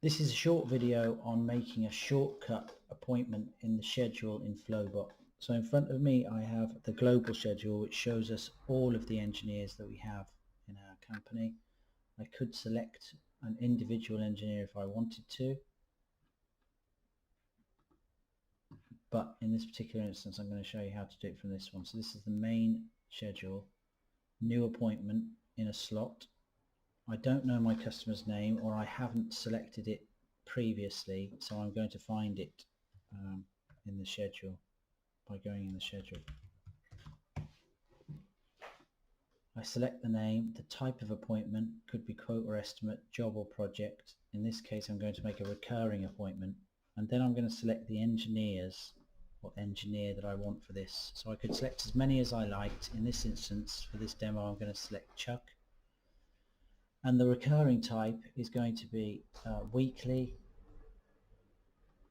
This is a short video on making a shortcut appointment in the schedule in Flobot. So in front of me I have the global schedule, which shows us all of the engineers that we have in our company. I could select an individual engineer if I wanted to, but in this particular instance I'm going to show you how to do it from this one. So this is the main schedule, new appointment in a slot. I don't know my customer's name, or I haven't selected it previously, so I'm going to find it in the schedule by going in the schedule. I select the name, the type of appointment, could be quote or estimate, job or project. In this case I'm going to make a recurring appointment, and then I'm going to select the engineers or engineer that I want for this. So I could select as many as I liked. In this instance, for this demo, I'm going to select Chuck. And the recurring type is going to be weekly.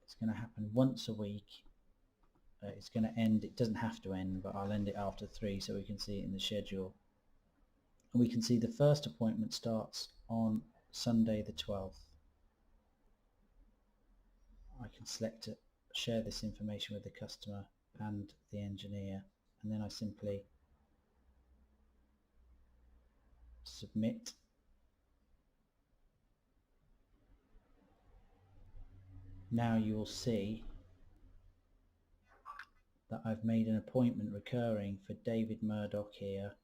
It's going to happen once a week. It's going to end, it doesn't have to end, but I'll end it after 3 so we can see it in the schedule. And we can see the first appointment starts on Sunday the 12th. I can select to share this information with the customer and the engineer, and then I simply submit. Now you will see that I've made an appointment recurring for David Murdoch here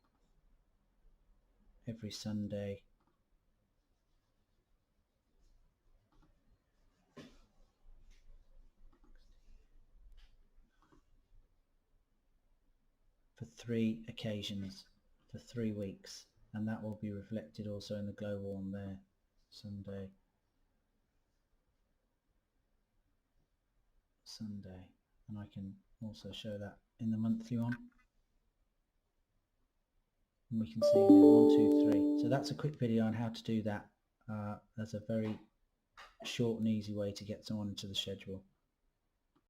every Sunday for 3 occasions for 3 weeks, and that will be reflected also in the global one there. Sunday, and I can also show that in the monthly one, and we can see 1, 2, 3. So that's a quick video on how to do that. That's a very short and easy way to get someone into the schedule.